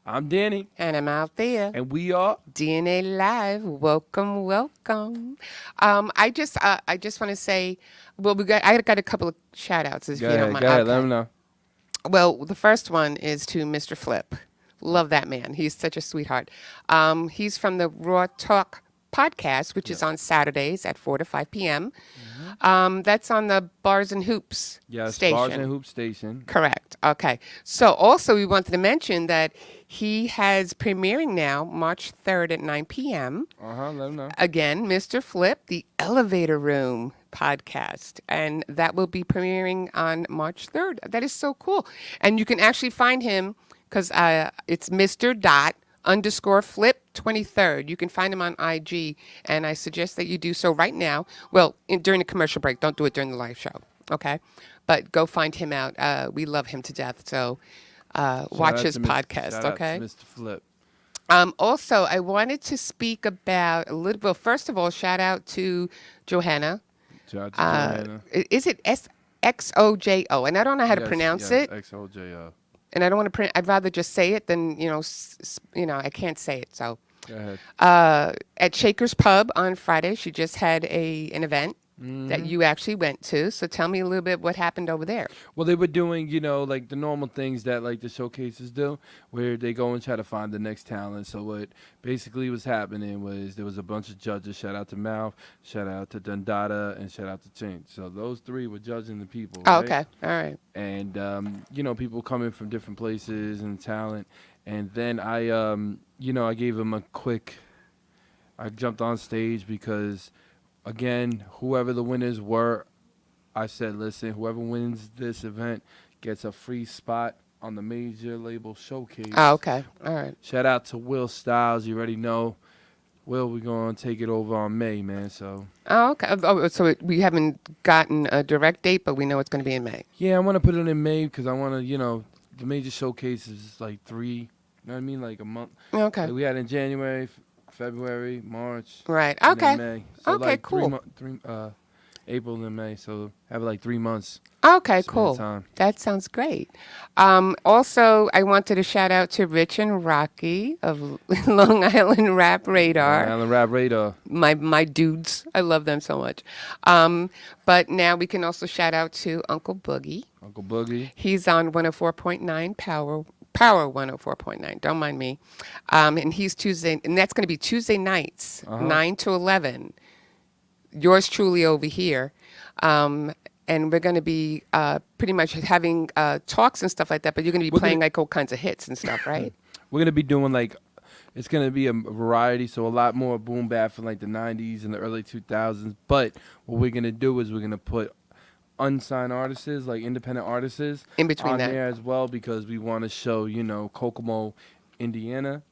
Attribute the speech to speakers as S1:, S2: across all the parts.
S1: I'm Danny.
S2: And I'm out there.
S1: And we are
S2: DNA Live. Welcome, welcome. I just want to say, well, I got a couple of shout outs if you don't mind.
S1: Go ahead,
S2: Okay.
S1: let them know.
S2: Well, the first one is to Mr. Flip. Love that man. He's such a sweetheart. He's from the Raw Talk podcast, which is on Saturdays at 4 to 5 p.m. That's on the Bars and Hoops station.
S1: Bars and Hoops station.
S2: Correct. Okay. So also we wanted to mention that he has premiering now March 3rd at 9 p.m.
S1: Let them know.
S2: Again, Mr. Flip, the Elevator Room podcast. And that will be premiering on March 3rd. That is so cool. And you can actually find him because it's Mr. _Flip 23rd. You can find him on IG, and I suggest that you do so right now. Well, during the commercial break. Don't do it during the live show, okay? But go find him out. We love him to death, so watch his podcast, okay?
S1: Mr. Flip.
S2: Also, I wanted to speak about a little bit. First of all, shout out to Johanna.
S1: Shout out to Johanna.
S2: Is it XOJO? And I don't know how to pronounce it.
S1: XOJO.
S2: And I don't want to I'd rather just say it than, I can't say it. So
S1: Go ahead.
S2: at Shaker's Pub on Friday, she just had an event that you actually went to. So tell me a little bit what happened over there.
S1: Well, they were doing, like the normal things that like the showcases do, where they go and try to find the next talent. So what basically was happening was there was a bunch of judges. Shout out to Mouth, shout out to Dundada, and shout out to Change. So those three were judging the people.
S2: Oh,
S1: right?
S2: okay. All right.
S1: And people coming from different places and talent. And then I gave them I jumped on stage because, again, whoever the winners were, I said, listen, whoever wins this event gets a free spot on the major label showcase.
S2: Oh, okay. All right.
S1: Shout out to Will Styles. You already know. Will, we're going to take it over on May, man. So.
S2: Oh, okay. Oh, so we haven't gotten a direct date, but we know it's going to be in May.
S1: Yeah, I want to put it in May because I want to, the major showcase is like 3, you know what I mean? Like a month.
S2: Okay.
S1: Like we had in January, February, March.
S2: Right.
S1: And
S2: Okay.
S1: then May. So
S2: okay,
S1: like
S2: cool.
S1: April and May. So have like 3 months.
S2: Okay, cool.
S1: Time.
S2: That sounds great. Also, I wanted to shout out to Rich and Rocky of Long Island Rap Radar.
S1: Long Island Rap Radar.
S2: My dudes. I love them so much. But now we can also shout out to Uncle Boogie.
S1: Uncle Boogie.
S2: He's on 104.9 Power 104.9. Don't mind me. And he's Tuesday, and that's going to be Tuesday nights, 9 to 11. Yours truly over here. And we're going to be pretty much having talks and stuff like that, but you're going to be playing like all kinds of hits and stuff, right?
S1: We're going to be doing it's going to be a variety, so a lot more boom bap from like the 90s and the early 2000s. But what we're going to do is we're going to put unsigned artists, like independent artists,
S2: in between
S1: on
S2: that
S1: there as well, because we want to show, Kokomo, Indiana,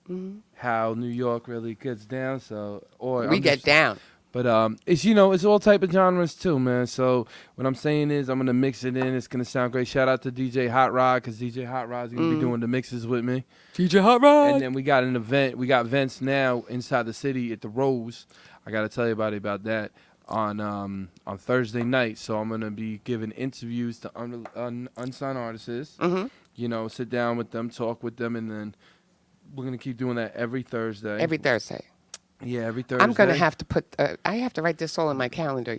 S1: how New York really gets down. So,
S2: we get down.
S1: But it's it's all type of genres too, man. So what I'm saying is I'm gonna mix it in. It's gonna sound great. Shout out to DJ Hot Rod because DJ Hot Rod's gonna be doing the mixes with me.
S2: DJ Hot Rod.
S1: And then we got an event. We got events now inside the city at the Rose. I gotta tell you about that on Thursday night. So I'm gonna be giving interviews to unsigned artists. Sit down with them, talk with them, and then we're gonna keep doing that every Thursday.
S2: Every Thursday.
S1: Yeah, every Thursday.
S2: I'm going to have to I have to write this all in my calendar,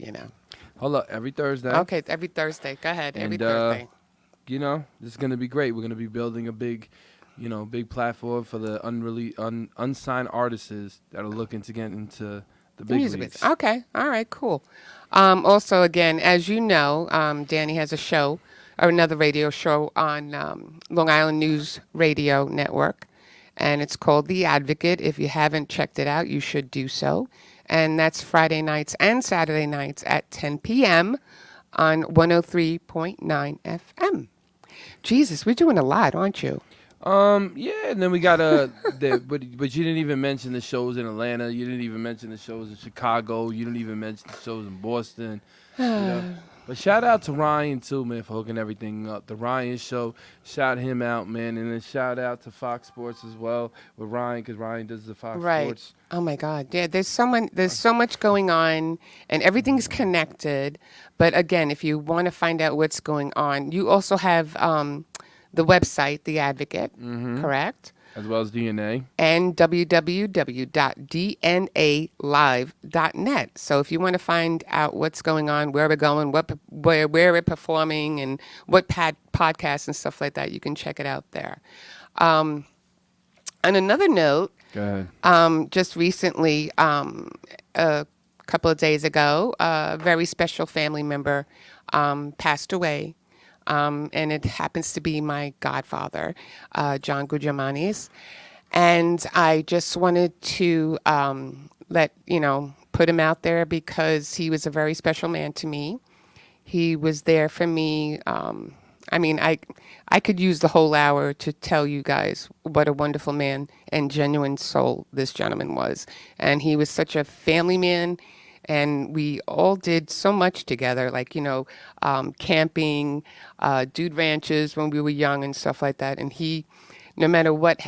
S1: Hold up, every Thursday.
S2: Okay, every Thursday. Go ahead, every Thursday.
S1: This is going to be great. We're going to be building a big platform for the unsigned artists that are looking to get into the big leagues.
S2: Okay, all right, cool. Also, again, as you know, Danny has a show, or another radio show on Long Island News Radio Network. And it's called The Advocate. If you haven't checked it out, you should do so. And that's Friday nights and Saturday nights at 10 p.m. on 103.9 FM. Jesus, we're doing a lot, aren't you?
S1: Yeah, and then we got but you didn't even mention the shows in Atlanta. You didn't even mention the shows in Chicago. You didn't even mention the shows in Boston. But shout out to Ryan too, man, for hooking everything up. The Ryan Show, shout him out, man, and then shout out to Fox Sports as well with Ryan, because Ryan does the Fox
S2: Right.
S1: Sports.
S2: Oh my God. Yeah, there's so much going on and everything's connected. But again, if you want to find out what's going on, you also have the website, The Advocate, correct?
S1: As well as DNA.
S2: And www.dnalive.net. So if you want to find out what's going on, where we're going, where we're performing, and what podcasts and stuff like that, you can check it out there. On another note,
S1: Go ahead.
S2: just recently, a couple of days ago, a very special family member passed away. And it happens to be my godfather, John Guglielminis. And I just wanted to put him out there because he was a very special man to me. He was there for me. I could use the whole hour to tell you guys what a wonderful man and genuine soul this gentleman was. And he was such a family man. And we all did so much together, like, camping, dude ranches when we were young and stuff like that. And he, no matter what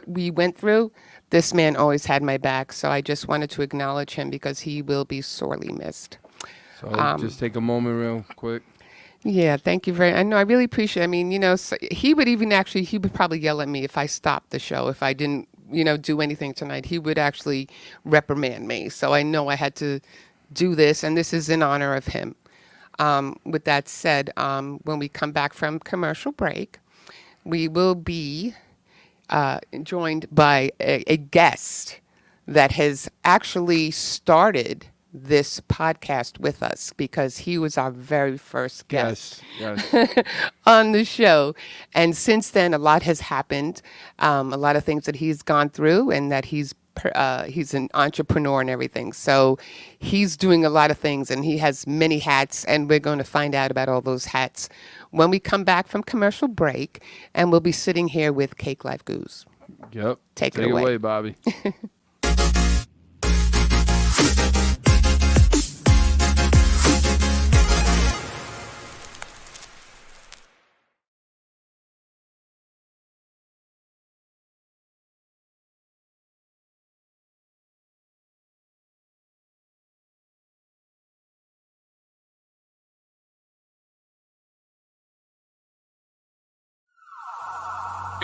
S2: we went through, this man always had my back. So I just wanted to acknowledge him because he will be sorely missed.
S1: So just take a moment real quick.
S2: Yeah, thank you very. I know, I really appreciate. I mean, so he would probably yell at me if I stopped the show, if I didn't, do anything tonight. He would actually reprimand me. So I know I had to do this, and this is in honor of him. With that said, when we come back from commercial break, we will be joined by a guest that has actually started this podcast with us because he was our very first guest
S1: Yes.
S2: on the show. And since then, a lot has happened, a lot of things that he's gone through, and that he's an entrepreneur and everything. So he's doing a lot of things, and he has many hats, and we're going to find out about all those hats when we come back from commercial break, and we'll be sitting here with CakeLife Goose.
S1: Yep.
S2: Take it away.
S1: Bobby.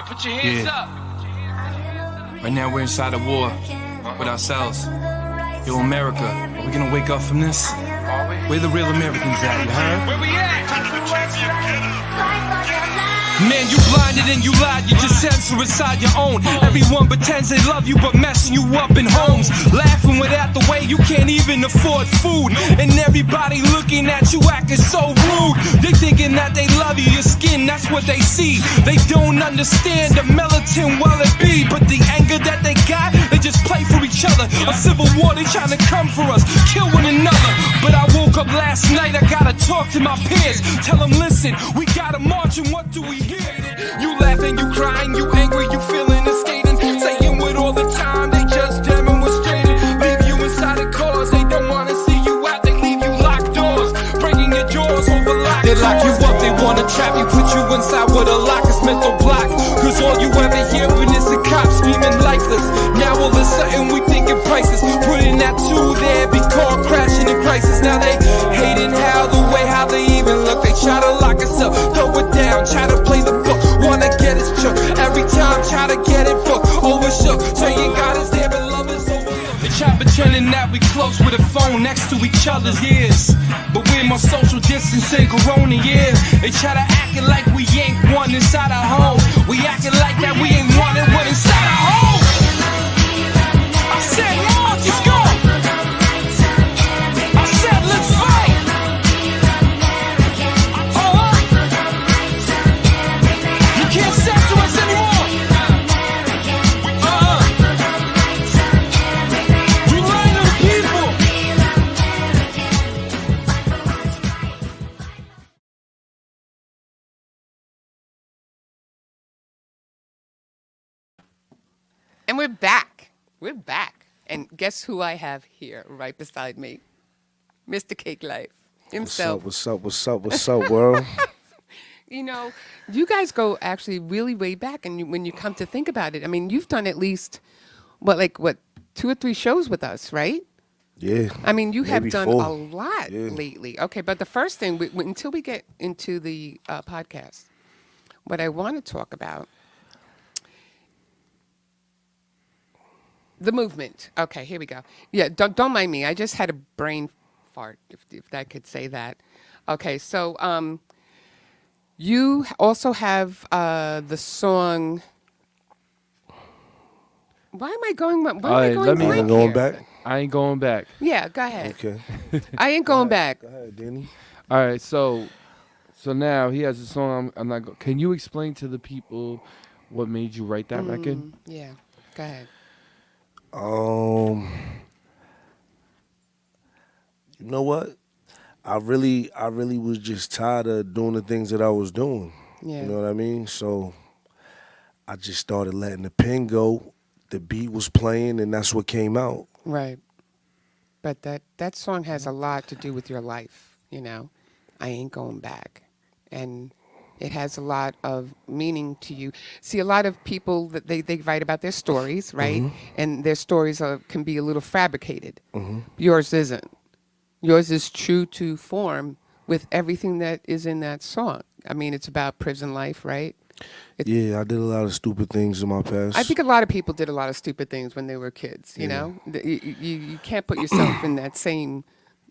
S3: Put your hands up. Right now we're inside a war with ourselves. Yo, America, are we gonna wake up from this? Where the real Americans at, you heard? Where we at? Man, you blinded and you lied, you just censor inside your own. Everyone pretends they love you, but messing you up in homes. Laughing without the way you can't even afford food. And everybody looking at you acting so rude. They thinking that they love you, your skin, that's what they see. They don't understand the militant while it be. But the anger that they got, they just play for each other. A civil war, they trying to come for us, kill one another. But I woke up last night, I gotta talk to my peers. Tell them, listen, we gotta march, and what do we hear? You laughing, you crying, you angry, you feeling and skating. Saying with all the time, they just demonstrated. Leave you inside the cars, they don't wanna see you out. They leave you locked doors, breaking your jaws over locked doors. They lock you up, they wanna trap you, put you inside with a lock, it's mental block. Cause all you ever hearing is the cops screaming lifeless. Now all of a sudden we thinking priceless. Putting that two there, be caught crashing in crisis. Now they hating how they even look. They try to lock us up, throw it down, try to play the book. Wanna get us shook, every time try to get it booked. Overshook, saying God is there but love is overlooked. They try pretending that we close with a phone next to each other's ears, but we're more social distancing corona, yeah. They try to acting like we ain't one inside our home. We acting like that we ain't wanted one inside our home. I said Lord, let's go. I said let's fight. You can't censor us anymore. You lying to the people.
S2: And we're back. We're back. And guess who I have here right beside me? Mr. CakeLife. himself.
S4: What's up, world?
S2: You know, you guys go actually really way back, and when you come to think about it, I mean, you've done at least what 2 or 3 shows with us, right?
S4: Yeah.
S2: I mean, you have
S4: Maybe
S2: done
S4: 4.
S2: a lot
S4: Yeah.
S2: lately. Okay, but the first thing, until we get into the podcast, what I want to talk about, the movement. Okay, here we go. Yeah, don't mind me. I just had a brain fart, if I could say that. Okay, so you also have the song. Why am I going? Why am I
S1: right,
S2: going
S1: let me-
S4: I
S2: blank
S4: ain't going
S2: here?
S4: back.
S1: I ain't going back.
S2: Yeah, go ahead.
S4: Okay.
S2: I ain't going back.
S4: Go ahead, Danny.
S1: All right, so now he has a song. I'm not. Can you explain to the people what made you write that record?
S2: Yeah, go ahead.
S4: You know what? I really was just tired of doing the things that I was doing.
S2: Yeah.
S4: You know what I mean? So I just started letting the pen go. The beat was playing, and that's what came out.
S2: Right. But that song has a lot to do with your life, you know. I ain't going back. And it has a lot of meaning to you. See, a lot of people that they write about their stories, right? And their stories can be a little fabricated. Yours isn't. Yours is true to form with everything that is in that song. I mean, it's about prison life, right?
S4: Yeah, I did a lot of stupid things in my past.
S2: I think a lot of people did a lot of stupid things when they were kids. You know, you can't put yourself in that same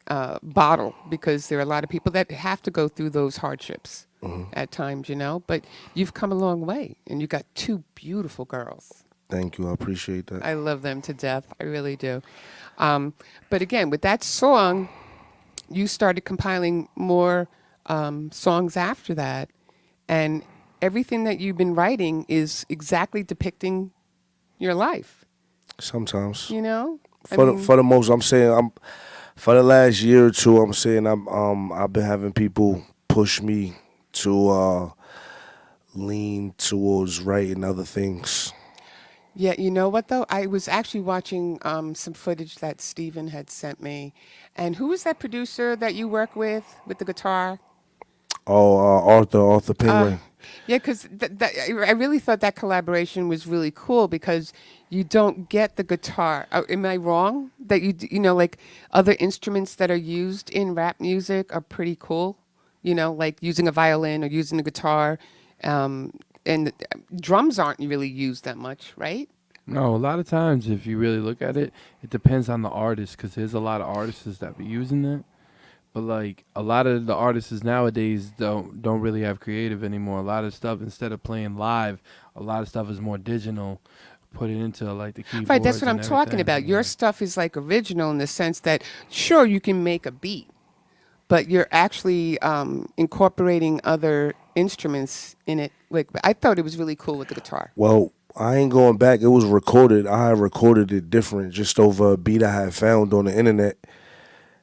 S2: bottle, because there are a lot of people that have to go through those hardships at times. You know, but you've come a long way, and you got 2 beautiful girls.
S4: Thank you. I appreciate that.
S2: I love them to death. I really do. But again, with that song, you started compiling more songs after that, and everything that you've been writing is exactly depicting your life.
S4: Sometimes.
S2: You know,
S4: For the most, I'm saying for the last year or 2, I'm saying I've been having people push me to lean towards writing other things.
S2: Yeah, you know what though? I was actually watching some footage that Steven had sent me, and who was that producer that you work with the guitar?
S4: Oh, Arthur Penguin.
S2: Yeah, because I really thought that collaboration was really cool, because you don't get the guitar. Am I wrong? That you know, like other instruments that are used in rap music are pretty cool. You know, like using a violin or using a guitar, and drums aren't really used that much, right?
S1: No, a lot of times, if you really look at it, it depends on the artist, because there's a lot of artists that be using it. But like a lot of the artists nowadays don't really have creative anymore. A lot of stuff, instead of playing live, a lot of stuff is more digital, put it into like the keyboards.
S2: Right, that's what I'm
S1: and
S2: talking
S1: everything.
S2: about. Your stuff is like original in the sense that, sure, you can make a beat, but you're actually incorporating other instruments in it. Like, I thought it was really cool with the guitar.
S4: Well, I ain't going back. It was recorded. I had recorded it different, just over a beat I had found on the internet.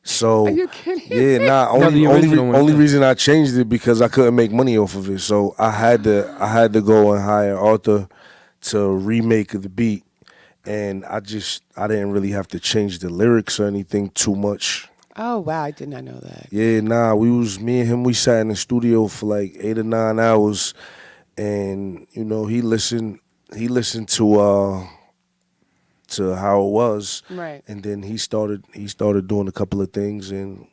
S4: So
S2: Are you kidding?
S4: yeah,
S1: the original one,
S4: only
S1: yeah.
S4: reason I changed it because I couldn't make money off of it. So I had to go and hire Arthur to remake the beat, and I didn't really have to change the lyrics or anything too much.
S2: Oh, wow, I did not know that.
S4: Yeah, me and him, we sat in the studio for like 8 or 9 hours, and you know, he listened to how it was,
S2: Right.
S4: and then he started doing a couple of things, and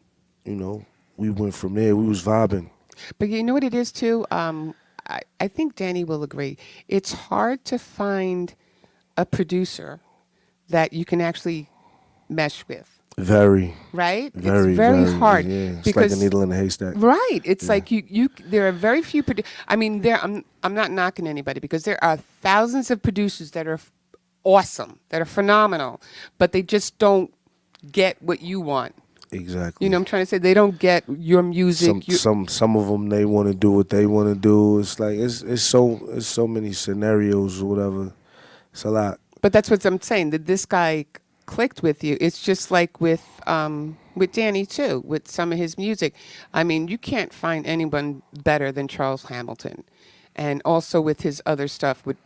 S4: you know, we went from there. We was vibing.
S2: But you know what it is, too? I think Danny will agree. It's hard to find a producer that you can actually mesh with,
S4: Very,
S2: right?
S4: very,
S2: it's very hard.
S4: Yeah, it's like
S2: because
S4: a needle in a haystack.
S2: Right. It's like you there are very few I mean, I'm not knocking anybody, because there are thousands of producers that are awesome, that are phenomenal, but they just don't get what you want.
S4: Exactly.
S2: You know what I'm trying to say? They don't get your music.
S4: Some of them, they want to do what they want to do. It's like it's so many scenarios or whatever. It's a lot.
S2: But that's what I'm saying, that this guy clicked with you. It's just like with Danny too, with some of his music. I mean, you can't find anyone better than Charles Hamilton. and also with his other stuff with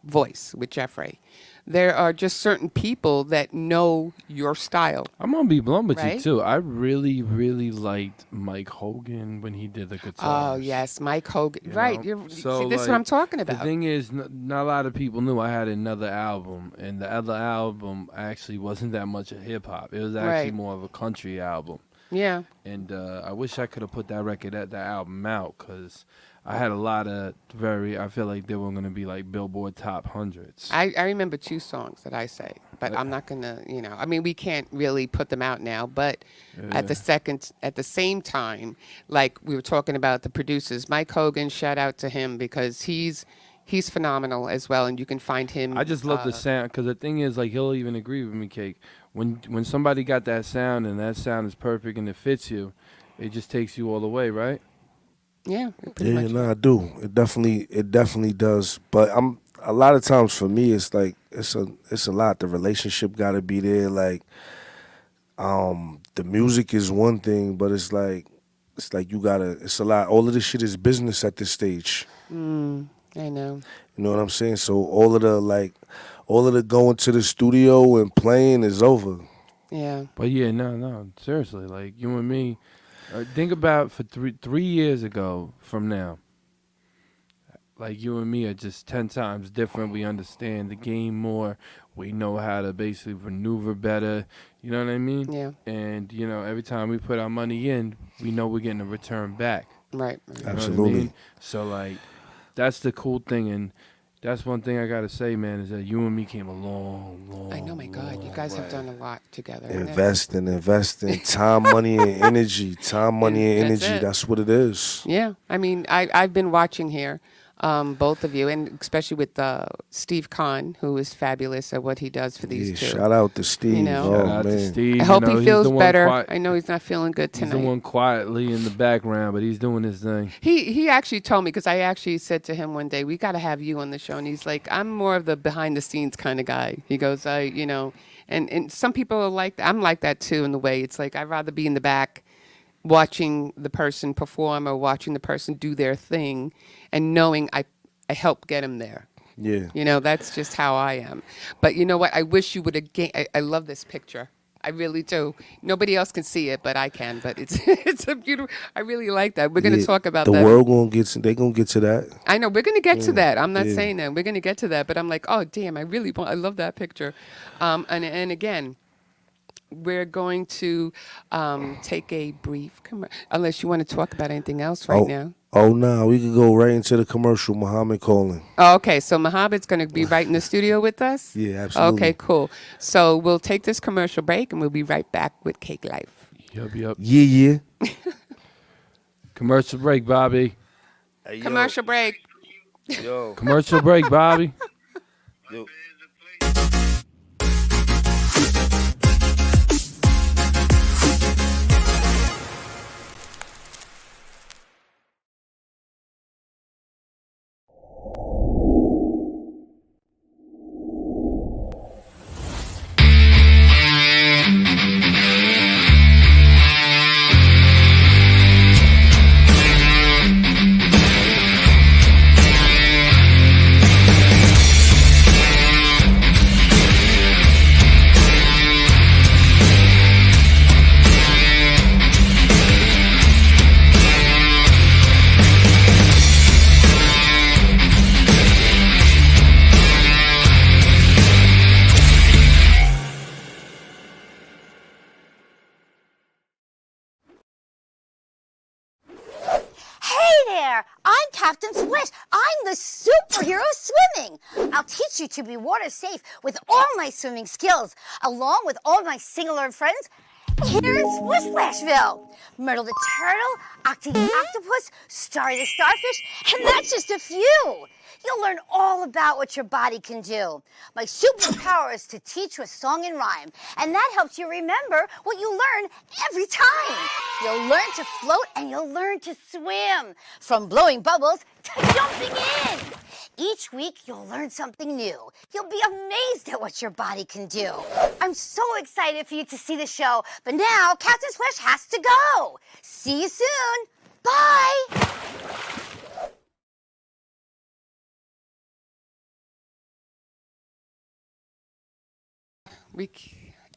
S2: voice with Jeffrey. There are just certain people that know your style.
S1: I'm gonna be blunt with you
S2: Right?
S1: too. I really, really liked Mike Hogan when he did the guitars.
S2: Oh yes, Mike Hogan.
S1: you
S2: Right.
S1: know?
S2: You're,
S1: So
S2: see, this is what
S1: like,
S2: I'm talking
S1: the
S2: about.
S1: thing is, not a lot of people knew I had another album, and the other album actually wasn't that much of hip hop. It was actually
S2: Right.
S1: more of a country album.
S2: Yeah.
S1: And I wish I could have put that album out, because I had a lot of I feel like they were going to be like Billboard top hundreds.
S2: I remember 2 songs that I say, but I'm not gonna, I mean, we can't really put them out now. But at the same time, like we were talking about the producers, Mike Hogan, shout out to him because he's phenomenal as well, and you can find him.
S1: I just love the sound, because the thing is, like, he'll even agree with me, Cake. When somebody got that sound and that sound is perfect and it fits you, it just takes you all the way, right?
S2: Yeah, pretty
S4: Yeah,
S2: much.
S4: no, I do. It definitely does. But a lot of times for me, it's like it's a lot. The relationship got to be there. Like, the music is one thing, but it's like you gotta. It's a lot. All of this shit is business at this stage.
S2: I know.
S4: You know what I'm saying? So all of the going to the studio and playing is over.
S2: Yeah.
S1: But yeah, no, seriously, like you and me, think about for 3 years ago from now. Like you and me are just 10 times different. We understand the game more. We know how to basically maneuver better. You know what I mean?
S2: Yeah.
S1: And every time we put our money in, we know we're getting a return back.
S2: Right.
S1: You know what I
S4: Absolutely.
S1: mean? So like, that's the cool thing, and that's one thing I gotta say, man, is that you and me came a long
S2: I know, my God, you guys have done a lot together. and
S4: Investing, time, money, and energy. Time, money, and
S2: That's
S4: energy.
S2: it.
S4: That's what it is.
S2: Yeah, I mean, I've been watching here, both of you, and especially with Steve Kahn, who is fabulous at what he does for these
S4: Yeah,
S2: two.
S4: shout out to Steve.
S2: know.
S4: Oh,
S1: Shout out
S4: man.
S1: to Steve.
S2: I hope he
S1: he's
S2: feels
S1: the one
S2: better. I know he's not feeling good
S1: He's
S2: tonight.
S1: the one quietly in the background, but he's doing his thing.
S2: He actually told me, because I actually said to him one day, we got to have you on the show. And he's like, I'm more of the behind the scenes kind of guy. He goes, and some people are like that. I'm like that too, in the way it's like I'd rather be in the back watching the person perform or watching the person do their thing and knowing I helped get him there.
S4: Yeah.
S2: That's just how I am. But you know what? I wish you would have. I love this picture. I really do. Nobody else can see it, but I can. But it's a beautiful. I really like that. We're going to
S4: Yeah,
S2: talk about
S4: the
S2: that.
S4: world they gonna get to that.
S2: I know we're going to get to that. I'm not
S4: yeah.
S2: saying that we're going to get to that, but I'm like, oh damn, I love that picture. And again, we're going to take a brief unless you want to talk about anything else right now.
S4: Oh no, we could go right into the commercial. Muhammad calling.
S2: Oh, okay, so Mohammed's going to be right in the studio with us?
S4: Yeah, absolutely.
S2: Okay, cool. So we'll take this commercial break, and we'll be right back with CakeLife.
S1: Yup.
S4: Yeah.
S1: Commercial break, Bobby.
S4: Hey,
S2: Commercial break.
S4: Yo.
S1: Commercial break, Bobby.
S4: Yo.
S5: there! I'm Captain Splish. I'm the superhero swimming. I'll teach you to be water safe with all my swimming skills, along with all my sing-along friends here in Splish Splashville. Myrtle the turtle, Octi the octopus, Starry the starfish, and that's just a few. You'll learn all about what your body can do. My superpower is to teach with song and rhyme, and that helps you remember what you learn every time. You'll learn to float and you'll learn to swim, from blowing bubbles to jumping in. Each week, you'll learn something new. You'll be amazed at what your body can do. I'm so excited for you to see the show, but now Captain Splash has to go. See you soon. Bye.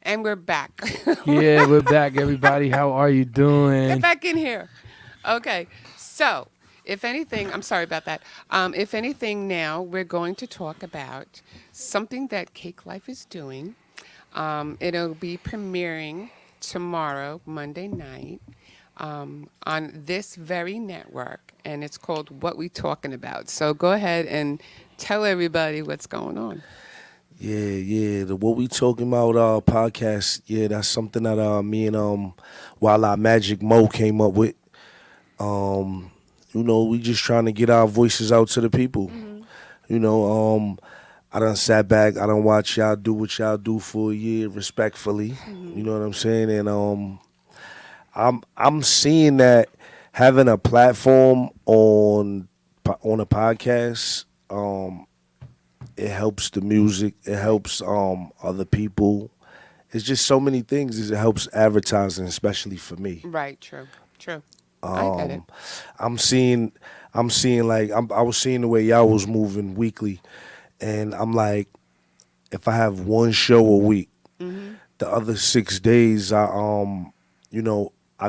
S2: And we're back.
S1: Yeah, we're back, everybody. How are you
S2: Get
S1: doing?
S2: back in here. Okay. So, if anything, I'm sorry about that. If anything, now we're going to talk about something that Cake Life is doing. It'll be premiering tomorrow, Monday night, on this very network, and it's called What We Talking About. So go ahead and tell everybody what's going on.
S4: Yeah. The What We Talking About podcast. Yeah, that's something that me and While Our Magic Mo came up with. We just trying to get our voices out to the people. I done sat back, I done watch y'all do what y'all do for a year respectfully. You know what I'm saying? And I'm seeing that having a platform on a podcast, it helps the music, it helps other people. It's just so many things. It helps advertising, especially for me.
S2: Right, true. I get it.
S4: I'm seeing like I was seeing the way y'all was moving weekly, and I'm like, if I have one show a week, the other 6 days I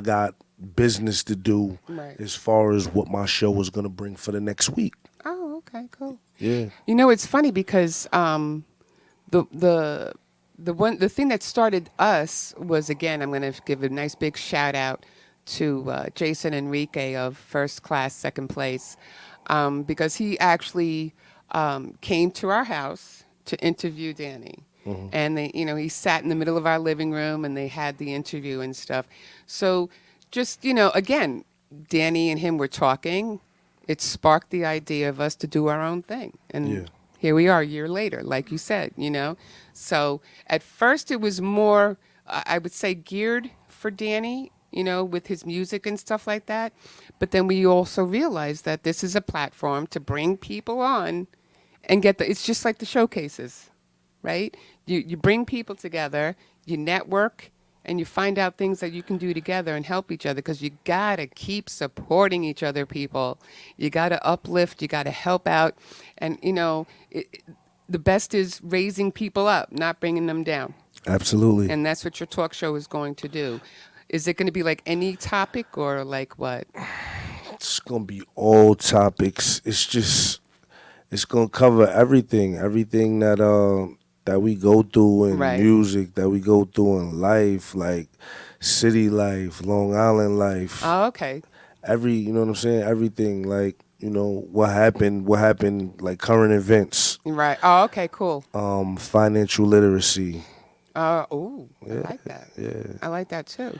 S4: got business to do
S2: Right.
S4: as far as what my show is gonna bring for the next week.
S2: Oh, okay, cool.
S4: Yeah.
S2: You know, it's funny because the the thing that started us was, again, I'm going to give a nice big shout out to Jason Enrique of First Class Second Place, because he actually came to our house to interview Danny. And he sat in the middle of our living room and they had the interview and stuff. So just, again, Danny and him were talking. It sparked the idea of us to do our own thing. And
S4: Yeah.
S2: here we are a year later, like you said, So at first it was more, I would say, geared for Danny, with his music and stuff like that. But then we also realized that this is a platform to bring people on and it's just like the showcases, right? You bring people together, you network, and you find out things that you can do together and help each other, because you got to keep supporting each other, people. You got to uplift, you got to help out. And, the best is raising people up, not bringing them down.
S4: Absolutely.
S2: And that's what your talk show is going to do. Is it going to be like any topic or like what?
S4: It's gonna be all topics. It's gonna cover everything that we go through in
S2: Right.
S4: music, that we go through in life, like city life, Long Island life.
S2: Oh, okay.
S4: You know what I'm saying? Everything, like, what happened, like current events,
S2: Right. Oh, okay, cool.
S4: financial literacy.
S2: I like that.
S4: Yeah.
S2: I like that too.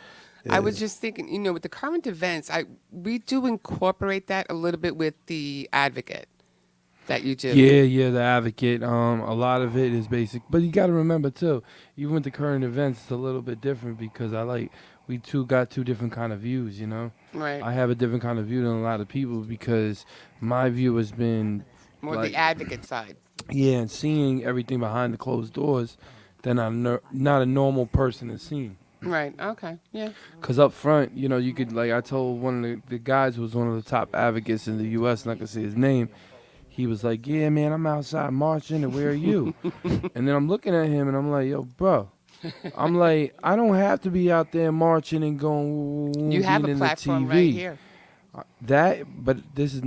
S2: I was just thinking, with the current events, we do incorporate that a little bit with the Advocate that you do.
S1: Yeah, the Advocate. A lot of it is basic, but you got to remember too, even with the current events, it's a little bit different because we got two different kind of views.
S2: Right.
S1: I have a different kind of view than a lot of people because my view has been
S2: More
S1: like,
S2: the Advocate side.
S1: yeah, and seeing everything behind the closed doors that not a normal person is seeing.
S2: Right. Okay. Yeah.
S1: Because up front, you could, like, I told one of the guys who was one of the top advocates in the U.S., not going to say his name, he was like, yeah, man, I'm outside marching, and where are you? And then I'm looking at him, and I'm like, yo, bro. I'm like, I don't have to be out there marching and going,
S2: You have
S1: being
S2: a
S1: in
S2: platform
S1: the TV.
S2: right here.
S1: But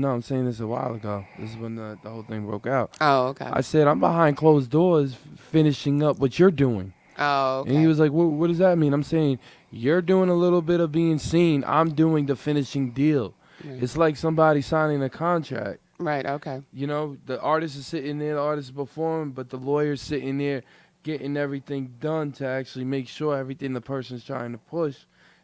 S1: I'm saying this a while ago. This is when the whole thing broke out.
S2: Oh, okay.
S1: I said, I'm behind closed doors finishing up what you're doing.
S2: Oh, okay.
S1: And he was like, what does that mean? I'm saying, you're doing a little bit of being seen. I'm doing the finishing deal.
S2: Right.
S1: It's like somebody signing a contract.
S2: Right. Okay.
S1: The artist is sitting there, the artist is performing, but the lawyer's sitting there getting everything done to actually make sure everything the person's trying to push,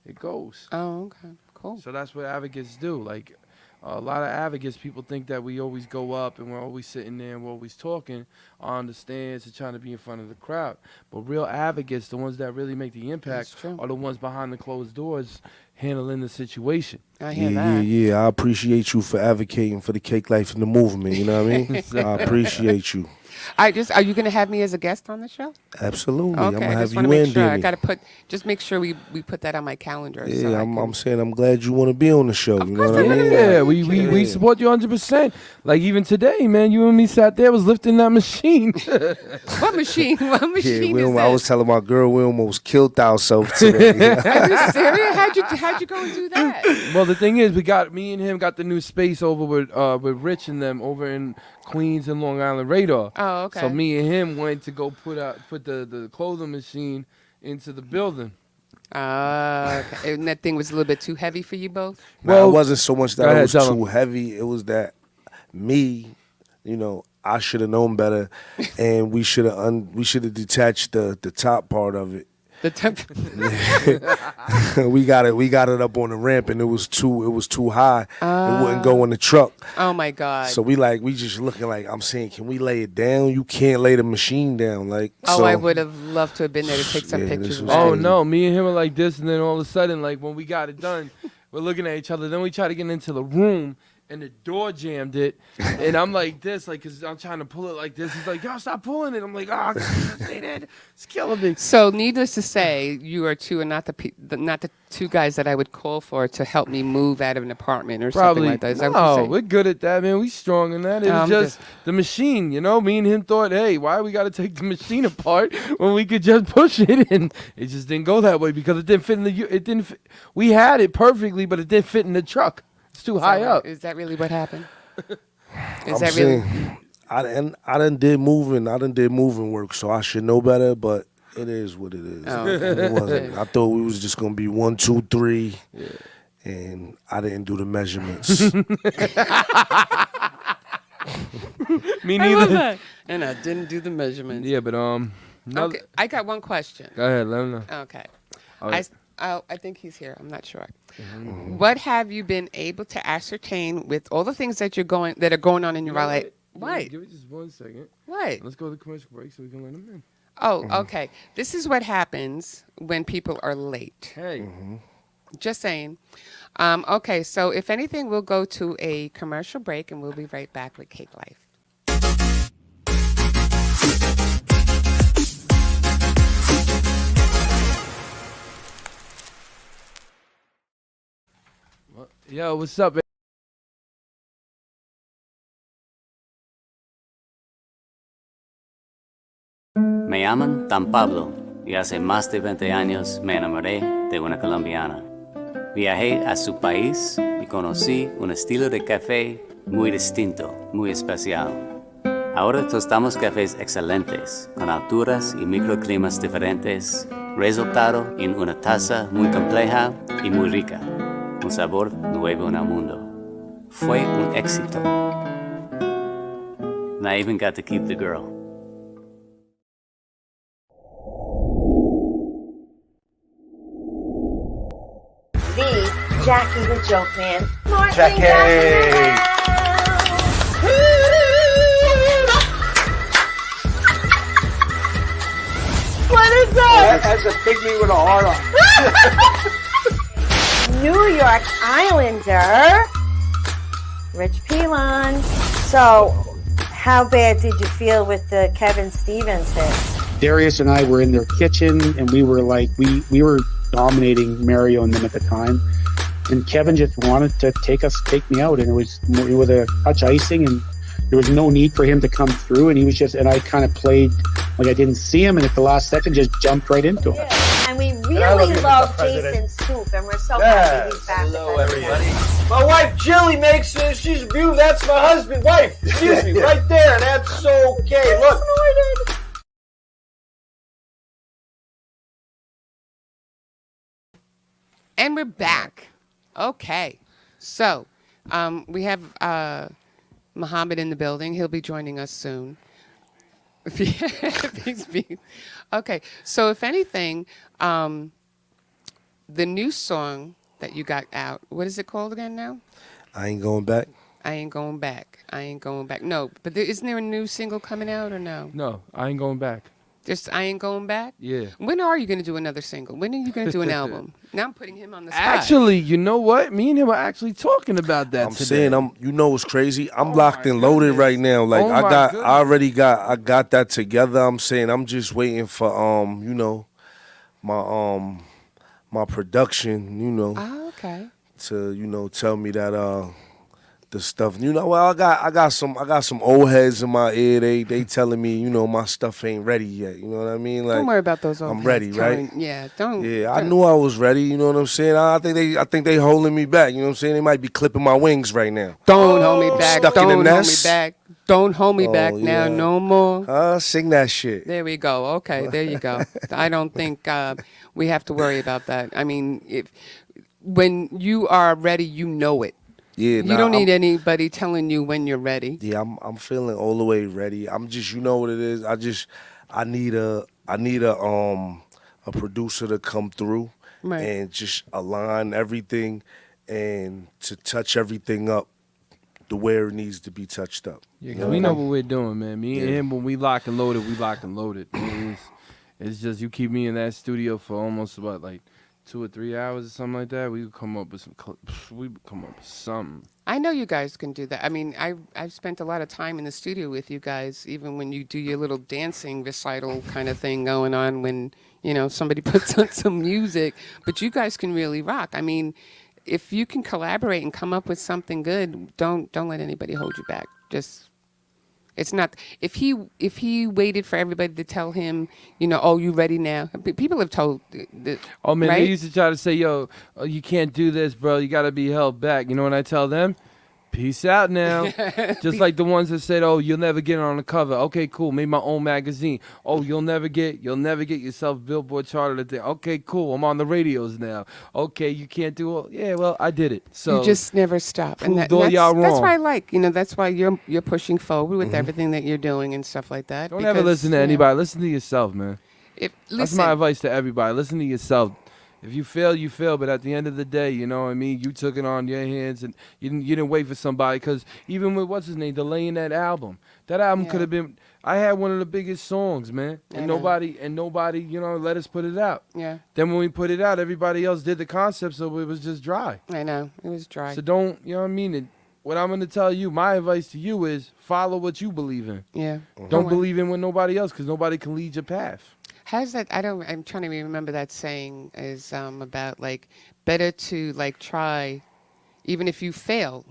S1: it goes.
S2: Oh, okay. Cool.
S1: So that's what advocates do. Like, a lot of advocates, people think that we always go up and we're always sitting there and we're always talking on the stands and trying to be in front of the crowd. But real advocates, the ones that really make the impact,
S2: That's true.
S1: are the ones behind the closed doors, handling the situation.
S2: I hear
S4: Yeah,
S2: that.
S4: yeah. I appreciate you for advocating for the Cake Life and the movement. You know what I mean? I appreciate you.
S2: Are you going to have me as a guest on the show?
S4: Absolutely. I'm
S2: Okay,
S4: gonna
S2: I
S4: have
S2: just want
S4: you
S2: to make
S4: in,
S2: sure. I
S4: Danny.
S2: got to make sure we put that on my calendar.
S4: Yeah,
S2: so I
S4: I'm
S2: can-
S4: saying I'm glad you want to be on the show. You know
S2: course
S4: what I
S2: I wanna
S4: mean?
S2: be.
S1: Yeah, we
S4: Yeah.
S1: support you 100%. Like even today, man, you and me sat there, was lifting that machine.
S2: What machine? What
S4: Yeah,
S2: machine is
S4: I was
S2: this?
S4: telling my girl we almost killed ourselves today.
S2: Are you serious? How'd you go and do that?
S1: Well, the thing is, me and him got the new space over with Rich and them over in Queens and Long Island Radar.
S2: Oh, okay.
S1: So me and him went to go put the clothing machine into the building.
S2: Okay. And that thing was a little bit too heavy for you both?
S4: Well, it wasn't so much
S1: Go
S4: that
S1: ahead,
S4: it was
S1: tell
S4: too
S1: him.
S4: heavy. It was that I should have known better, and we should have detached the top part of it.
S2: The temp-
S4: we got it up on the ramp, and it was too high. It wouldn't go in the truck.
S2: Oh my God.
S4: So we just looking like, I'm saying, can we lay it down? You can't lay the machine down, like.
S2: Oh,
S4: so,
S2: I would have loved to have been there to take some
S4: Yeah, this
S2: pictures. Of
S4: was
S2: that.
S1: Oh
S4: crazy.
S1: no, me and him were like this, and then all of a sudden, like when we got it done, we're looking at each other. Then we try to get into the room, and the door jammed it, and I'm like this, like, cause I'm trying to pull it like this. He's like, "Yo, stop pulling it." I'm like, "Oh, say that, it's killing me."
S2: So, needless to say, you are two and not the two guys that I would call for to help me move out of an apartment or something
S1: Probably
S2: like that. Is that what
S1: no,
S2: you're saying?
S1: we're good at that, man. We strong in that. It was just the machine, you know. Me and him thought, hey, why we got to take the machine apart when we could just push it? And it just didn't go that way because it didn't fit in we had it perfectly, but it didn't fit in the truck. It's too high up.
S2: Is that really what happened? Is
S4: I'm
S2: that really?
S4: saying, I done did moving work, so I should know better, but it is what it is.
S2: Oh, okay.
S4: It wasn't. I thought we was just gonna be 1, 2, 3, and I didn't do the measurements.
S1: Me
S2: I love
S1: neither.
S2: that. And I didn't do the measurements.
S1: Yeah, but
S2: Okay, I got one question.
S1: Go ahead, let him know.
S2: Okay.
S1: All right.
S2: I think he's here. I'm not sure. What have you been able to ascertain with all the things that are going on in your life? What?
S1: Give it just 1 second.
S2: What?
S1: Let's go to commercial break so we can let him in.
S2: Oh, okay. This is what happens when people are late.
S1: Hey.
S2: Just saying. Okay, so if anything, we'll go to a commercial break and we'll be right back with Cake Life.
S1: Yo, what's up, man?
S6: Me llaman Dan Pablo y hace más de 20 años me enamoré de una colombiana. Viajé a su país y conocí un estilo de café muy distinto, muy especial. Ahora tostamos cafés excelentes, con alturas y microclimas diferentes, resultado en una taza muy compleja y muy rica. Un sabor nuevo en el mundo. Fue un éxito. And I even got to keep the girl.
S7: The Jackie the Joke Man.
S8: Jackie!
S7: What is that?
S8: That's a pygmy with a heart on.
S7: New York Islander, Rich Pilon. So, how bad did you feel with the Kevin Stevens hit?
S9: Darius and I were in their kitchen, and we were like, we were dominating Mario and them at the time. And Kevin just wanted to take me out, and it was with a touch icing, and there was no need for him to come through. And he was and I kind of played like I didn't see him, and at the last second, just jumped right into it.
S7: And we
S8: I love
S7: really
S8: you,
S7: love
S8: Mr. President.
S7: Jason Soup, and we're so happy he's back.
S8: Hello, everybody. My wife Jilly makes she's beautiful. That's my husband, wife. Excuse me, right there. That's okay. Look.
S2: And we're back. Okay. So, we have Muhammad in the building. He'll be joining us soon. Okay. So, if anything, the new song that you got out, what is it called again now?
S4: I ain't going back.
S2: I ain't going back. I ain't going back. No, but isn't there a new single coming out or no?
S1: No, I ain't going back.
S2: Just I Ain't Going Back?
S1: Yeah.
S2: When are you going to do another single? When are you going to do an album? Now I'm putting him on the spot.
S1: Actually, you know what? Me and him are actually talking about that
S4: I'm
S1: today.
S4: saying, you know what's crazy? I'm
S1: Oh
S4: locked
S1: my
S4: and loaded
S1: goodness.
S4: right now. Like
S1: Oh
S4: I
S1: my
S4: got,
S1: goodness.
S4: I got that together. I'm saying I'm just waiting for, you know, my production, you know,
S2: Oh, okay.
S4: to, you know, tell me that, the stuff, you know. Well, I got some old heads in my ear. They telling me, you know, my stuff ain't ready yet. You know what I mean? Like,
S2: Don't worry about those old
S4: I'm
S2: heads
S4: ready,
S2: telling-
S4: right?
S2: Yeah, don't.
S4: Yeah, I
S2: don't-
S4: knew I was ready. You know what I'm saying? I think they holding me back. You know what I'm saying? They might be clipping my wings right now.
S2: Don't hold me back.
S4: Stuck in
S2: Don't
S4: the
S2: hold me
S4: nest?
S2: back. Don't hold me back now
S4: yeah.
S2: no more.
S4: Sing that shit.
S2: There we go. Okay, there you go. I don't think we have to worry about that. I mean, when you are ready, you know it.
S4: Yeah,
S2: You don't need anybody telling you when you're ready.
S4: Yeah, I'm feeling all the way ready. I'm just, you know what it is. I need a producer to come through
S2: Right.
S4: and just align everything and to touch everything up the where it needs to be touched up.
S1: Yeah, 'cause we know what we're doing, man. Me and him, when we lock and loaded, we lock and loaded. It's just you keep me in that studio for almost about like 2 or 3 hours or something like that. We would come up with something.
S2: I know you guys can do that. I mean, I've spent a lot of time in the studio with you guys, even when you do your little dancing recital kind of thing going on when, you know, somebody puts on some music. But you guys can really rock. I mean, if you can collaborate and come up with something good, don't let anybody hold you back. Just it's not if he waited for everybody to tell him, you know, oh, you ready now? People have told.
S1: Oh man,
S2: right?
S1: they used to try to say, "Yo, you can't do this, bro. You got to be held back." You know what I tell them? Peace out now. Just like the ones that said, "Oh, you'll never get on the cover." Okay, cool. Made my own magazine. Oh, you'll never get yourself Billboard charted. Okay, cool. I'm on the radios now. Okay, you can't do it. Yeah, well, I did it. So
S2: you just never stop.
S1: proved all y'all
S2: That's
S1: wrong.
S2: why I like, you know, that's why you're pushing forward with everything that you're doing and stuff like that.
S1: Don't ever listen to anybody. Listen to yourself, man. That's
S2: Listen,
S1: my advice to everybody. Listen to yourself. If you fail, you fail. But at the end of the day, you know what I mean? You took it on your hands and you didn't wait for somebody. Because even with, what's his name, delaying that album could have been, I had one of the biggest songs, man. And nobody, you know, let us put it out.
S2: Yeah.
S1: Then when we put it out, everybody else did the concept, so it was just dry.
S2: I know. It was dry.
S1: So don't, you know what I mean? What I'm going to tell you, my advice to you is follow what you believe in.
S2: Yeah.
S1: Don't believe in what nobody else, because nobody can lead your path.
S2: How's that? I'm trying to remember that saying is about like better to like try, even if you fail,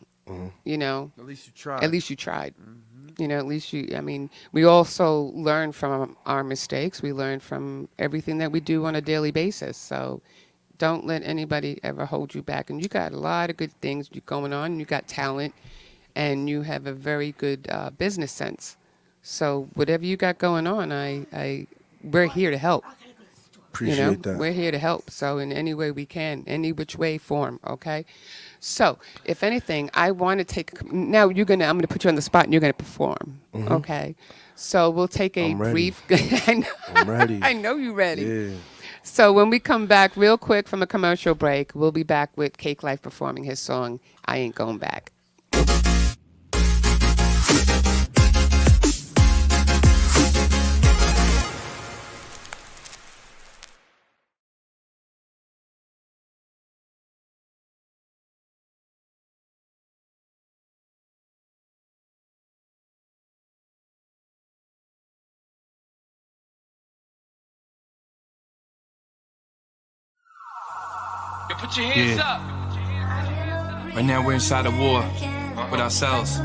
S2: you know.
S1: At least you tried.
S2: At least you tried. You know, at least I mean, we also learn from our mistakes. We learn from everything that we do on a daily basis. So don't let anybody ever hold you back. And you got a lot of good things going on. You got talent and you have a very good business sense. So whatever you got going on, we're here to help.
S4: Appreciate that.
S2: We're here to help. So in any way we can, any which way, form. Okay. So if anything, I want to take. Now I'm going to put you on the spot, and you're going to perform. Okay. So we'll take a
S4: I'm ready.
S2: brief. I know.
S4: I'm ready.
S2: I know you're ready.
S4: Yeah.
S2: So when we come back, real quick from a commercial break, we'll be back with CakeLife performing his song "I Ain't Going Back."
S3: Yo, put your hands up. Right now we're inside a war with ourselves.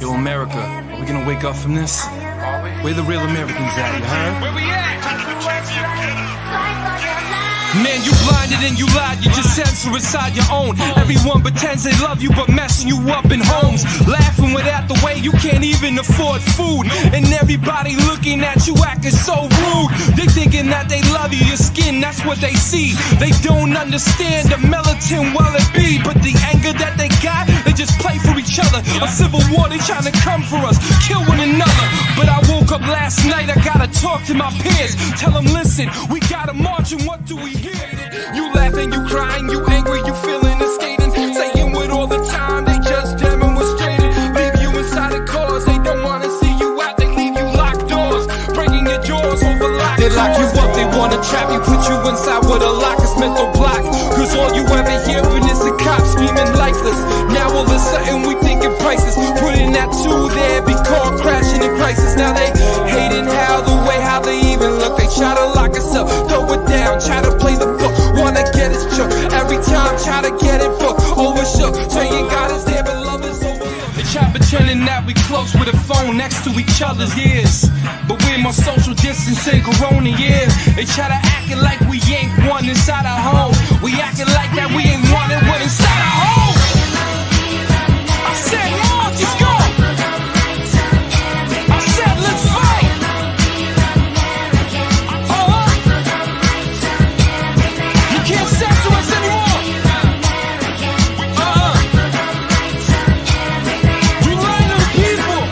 S3: Yo, America, are we gonna wake up from this? Where the real Americans at, you heard? Where we at? Man, you blinded and you lied, you just censor inside your own. Everyone pretends they love you, but messing you up in homes. Laughing without the way you can't even afford food. And everybody looking at you acting so rude. They thinking that they love you, your skin, that's what they see. They don't understand the militant well it be. But the anger that they got, they just play for each other. A civil war, they trying to come for us, kill one another. But I woke up last night, I gotta talk to my peers. Tell them, listen, we gotta march and what do we hear? You laughing, you crying, you angry, you feeling and skating. Saying with all the time, they just demonstrated. Leave you inside of cars, they don't wanna see you out, they leave you locked doors. Breaking your jaws over lock you up, they wanna trap you, put you inside with a lock, it's mental block. Cause all you ever hearing is the cops screaming lifeless. Now all of a sudden we thinking prices. Putting that two there, be caught crashing in crisis. Now they hating how they even look. They try to lock us up, throw it down, try to play the book, wanna get us shook. Every time try to get it booked, overshook. Saying God is there, but love is overlooked. They try pretending that we close with a phone next to each other's ears, but we're more social distancing, corona, yeah. They try to acting like we ain't one inside our home. We acting like that we ain't wanted one inside our home. I said, Lord, let's go. I said, let's fight. You can't censor us anymore. We lying to the people.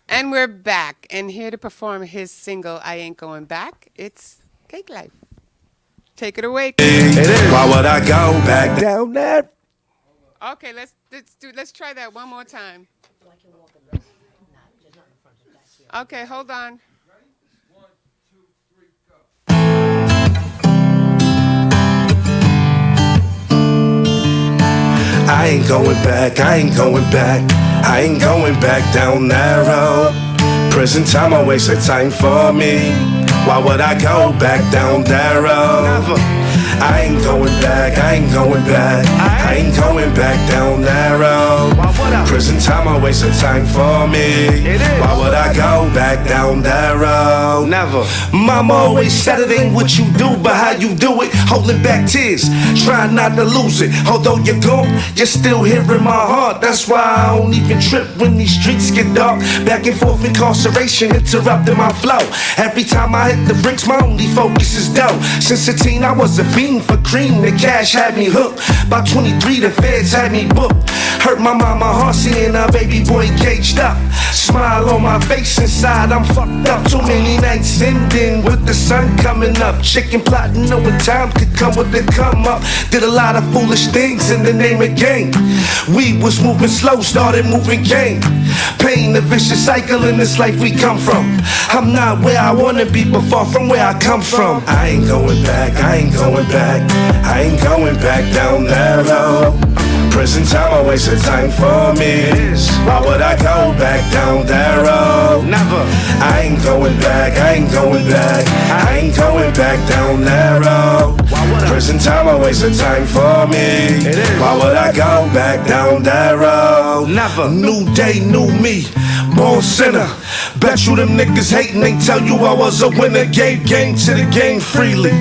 S2: And we're back, and here to perform his single, I Ain't Going Back, it's CakeLife. Take it away.
S4: Why would I go back down there?
S2: Okay, let's try that one more time. Okay, hold on.
S4: I ain't going back, I ain't going back, I ain't going back down that road. Prison time, I waste of time for me. Why would I go back down that road? I ain't going back, I ain't going back, I ain't going back down that road. Prison time, I waste of time for me. Why would I go back down that road? Never. Mama always said it ain't what you do, but how you do it. Holding back tears, trying not to lose it. Although you're gone, you're still here in my heart. That's why I don't even trip when these streets get dark. Back and forth incarceration, interrupting my flow. Every time I hit the bricks, my only focus is dough. Since a teen, I was a fiend for cream. The cash had me hooked. By 23, the feds had me booked. Hurt my mama heart seeing a baby boy caged up. Smile on my face, inside I'm fucked up. Too many nights ending with the sun coming up. Chicken plotting, knowing time could come with the come up. Did a lot of foolish things in the name of gang. We was moving slow, started moving gang. Pain, the vicious cycle in this life we come from. I'm not where I wanna be, but far from where I come from. I ain't going back, I ain't going back, I ain't going back down that road. Prison time, I waste of time for me. Why would I go back down that road? Never. I ain't going back, I ain't going back, I ain't going back down that road. Prison time, I waste of time for me. Why would I go back down that road? Never. New day, new me. Born sinner. Bet you them niggas hating, they tell you I was a winner. Gave game to the game freely.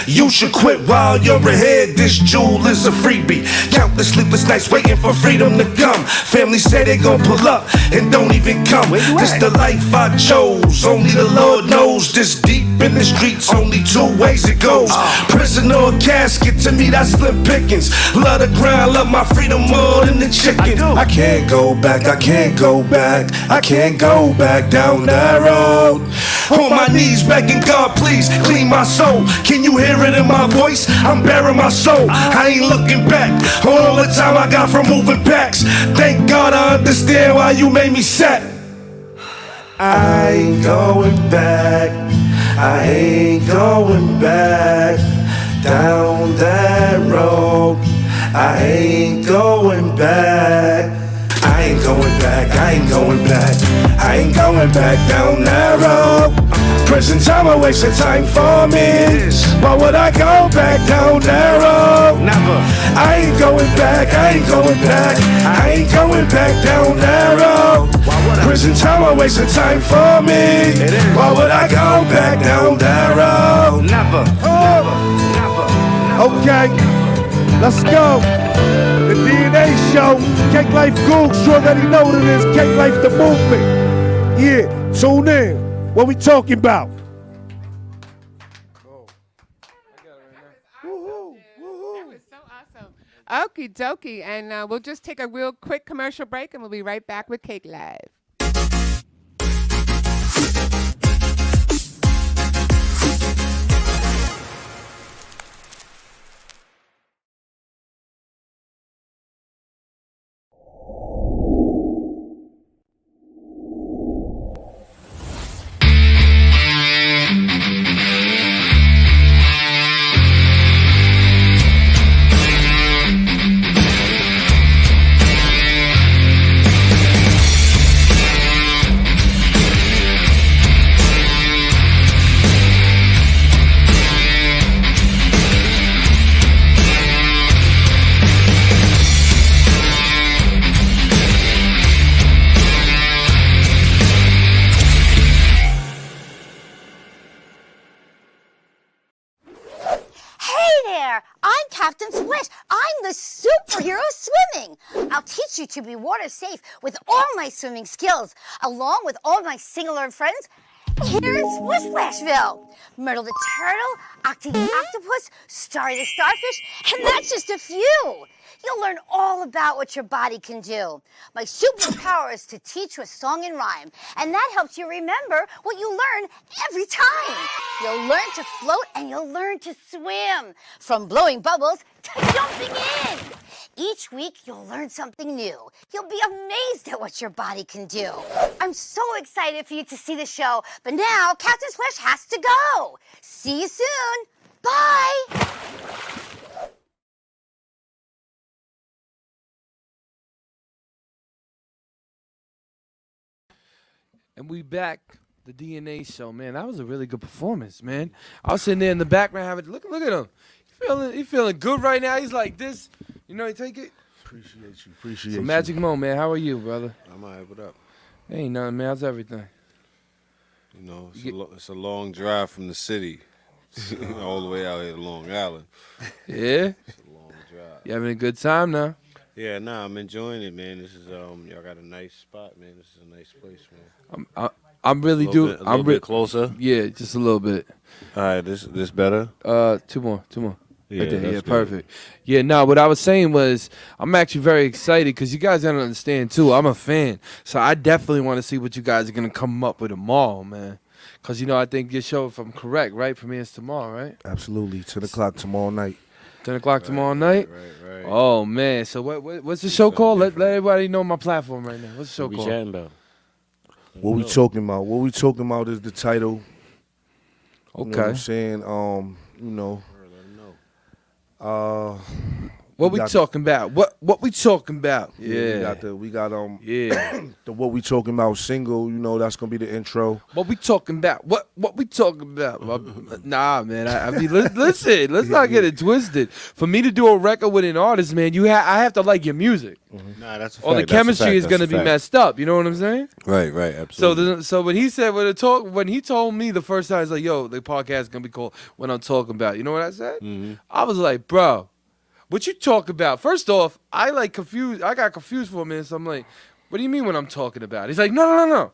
S4: You should quit while you're ahead. This jewel is a freebie. Countless sleepless nights waiting for freedom to come. Family say they gon' pull up and don't even come. This the life I chose. Only the Lord knows. This deep in the streets, only two ways it goes. Prison or casket, to me that's slim pickings. Love the grind, love my freedom more than the chicken. I can't go back, I can't go back, I can't go back down that road. On my knees begging God, please clean my soul. Can you hear it in my voice? I'm bearing my soul. I ain't looking back on all the time I got from moving packs. Thank God I understand why you made me set. I ain't going back, I ain't going back down that road. I ain't going back, I ain't going back, I ain't going back, I ain't going back down that road. Present time, I waste of time for me. Why would I go back down that road? Never. I ain't going back, I ain't going back, I ain't going back down that road. Present time, I waste of time for me. Why would I go back down that road? Never.
S10: Okay, let's go. The DNA show, CakeLife Googs, you already know what it is. CakeLife the movement. Yeah, tune in. What we talking about?
S2: That was so awesome. Okie dokie, and we'll just take a real quick commercial break, and we'll be right back with CakeLife.
S5: Captain Swish. I'm the superhero of swimming. I'll teach you to be water safe with all my swimming skills, along with all my sing-along friends here in Splish Splashville. Myrtle the turtle, Octi the octopus, Starry the starfish, and that's just a few. You'll learn all about what your body can do. My superpower is to teach with song and rhyme, and that helps you remember what you learn every time. You'll learn to float and you'll learn to swim, from blowing bubbles to jumping in. Each week, you'll learn something new. You'll be amazed at what your body can do. I'm so excited for you to see the show, but now Captain Splash has to go. See you soon. Bye.
S1: And we back, the DNA show, man. That was a really good performance, man. I was sitting there in the background having look at him. He feeling good right now. He's like this. You know, he take it.
S4: Appreciate you. Appreciate
S1: It's a
S4: you.
S1: magic moment, man. How are you, brother?
S11: I'm all right. What up?
S1: Ain't nothing, man. How's everything?
S11: You know, it's a long drive from the city all the way out here to Long Island.
S1: Yeah?
S11: It's a long drive.
S1: You having a good time now?
S11: Yeah, nah, I'm enjoying it, man. This is y'all got a nice spot, man. This is a nice place, man.
S1: I'm really
S11: A little bit closer.
S1: Yeah, just a little bit.
S11: All right, this better.
S1: Two more.
S11: Yeah,
S1: Right there.
S11: that's
S1: Yeah,
S11: good.
S1: perfect. Yeah, no, what I was saying was I'm actually very excited because you guys gotta understand too. I'm a fan, so I definitely want to see what you guys are gonna come up with tomorrow, man. Because you know, I think your show, if I'm correct, right, premieres tomorrow, right?
S4: Absolutely. 10 o'clock tomorrow night.
S1: 10 o'clock tomorrow night.
S11: Right.
S1: Oh man, so what's the show called? Let everybody know my platform right now. What's the show
S11: What we
S1: called?
S11: chatting about?
S4: What we talking about? What we talking about is the title. You know what
S1: Okay.
S4: I'm saying? You know.
S1: What we talking about? What we talking about? Yeah.
S4: We got
S1: Yeah.
S4: the What We Talking About single, you know, that's gonna be the intro.
S1: What we talking about? What we talking about? Nah, man. I mean, listen. Let's not get it twisted. For me to do a record with an artist, man, I have to like your music,
S11: Nah, that's a
S1: or the
S11: fact, that's a
S1: chemistry
S11: fact,
S1: is
S11: that's
S1: gonna
S11: a
S1: be
S11: fact.
S1: messed up. You know what I'm saying?
S11: Right, absolutely.
S1: So when he said when he told me the first time, he's like, "Yo, the podcast is gonna be called What I'm Talking About." You know what I said?
S11: Mm-hmm.
S1: I was like, "Bro, what you talk about?" First off, I got confused for a minute. So I'm like, "What do you mean what I'm talking about?" He's like, "No.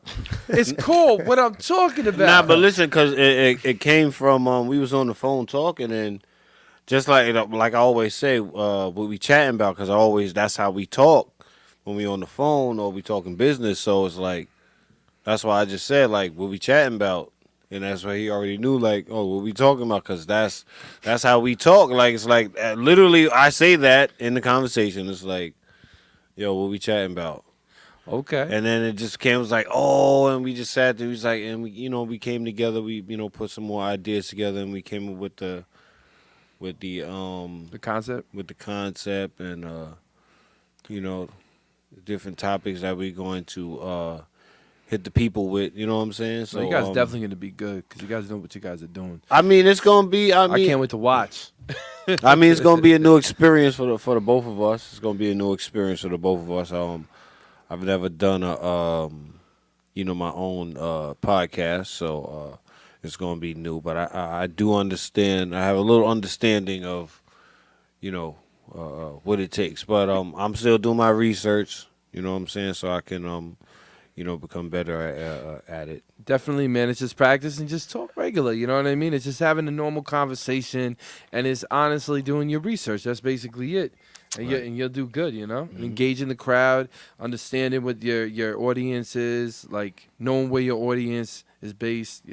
S1: It's called What I'm Talking About."
S11: Nah, but listen, because it came from we was on the phone talking, and just like I always say, what we chatting about, because that's how we talk when we on the phone or we talking business. So it's like that's why I just said like what we chatting about, and that's why he already knew like, oh, what we talking about, because that's how we talk. Like it's like literally I say that in the conversation. It's like, yo, what we chatting about.
S1: Okay.
S11: And then it just came, was like, oh, and we just sat there. It was like, and we came together. We, put some more ideas together, and we came up with the concept, and different topics that we're going to hit the people with. You know what I'm saying?
S1: So you guys definitely gonna be good because you guys know what you guys are doing.
S11: I mean, it's gonna be. I
S1: can't wait to watch.
S11: I mean, it's gonna be a new experience for the both of us. It's gonna be a new experience for the both of us. I've never done my own podcast, so it's gonna be new. But I do understand. I have a little understanding of, what it takes. But I'm still doing my research. You know what I'm saying, so I can become better at it.
S1: Definitely, man. It's just practice and just talk regular. You know what I mean? It's just having a normal conversation, and it's honestly doing your research. That's basically it. And,
S11: Right.
S1: you'll do good,
S11: Mm-hmm.
S1: Engaging the crowd, understanding what your audience is, like knowing where your audience is based,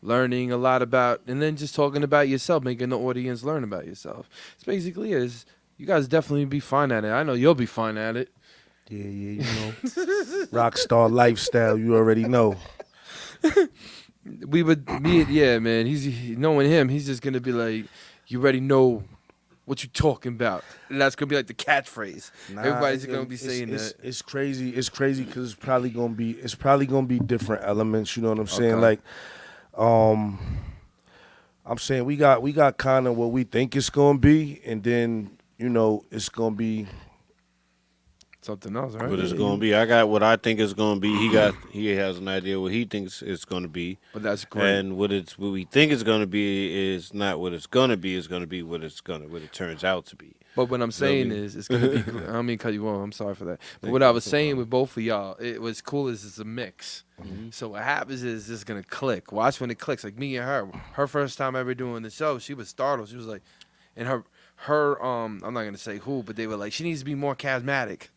S1: learning a lot about, and then just talking about yourself, making the audience learn about yourself. It's basically it. You guys definitely be fine at it. I know you'll be fine at it.
S4: Yeah, rock star lifestyle, you already know.
S1: Man. Knowing him, he's just gonna be like, you already know what you talking about, and that's gonna be like the catchphrase. Everybody's gonna be saying that.
S4: It's crazy. It's crazy because it's probably gonna be different elements. You know what I'm saying?
S1: Okay.
S4: Like, I'm saying we got kind of what we think it's gonna be, and then it's gonna be
S1: something else, right?
S11: What it's gonna be. I got what I think it's gonna be. He has an idea what he thinks it's gonna be.
S1: But that's great.
S11: And what we think it's gonna be is not what it's gonna be. It's gonna be what it turns out to be.
S1: But what I'm saying is, it's gonna be. I don't mean to cut you off. I'm sorry for that. But what I was saying with both of y'all, what's cool is it's a mix. So what happens is it's gonna click. Watch when it clicks. Like me and her. Her first time ever doing the show, she was startled. She was like, and her I'm not gonna say who, but they were like, she needs to be more charismatic.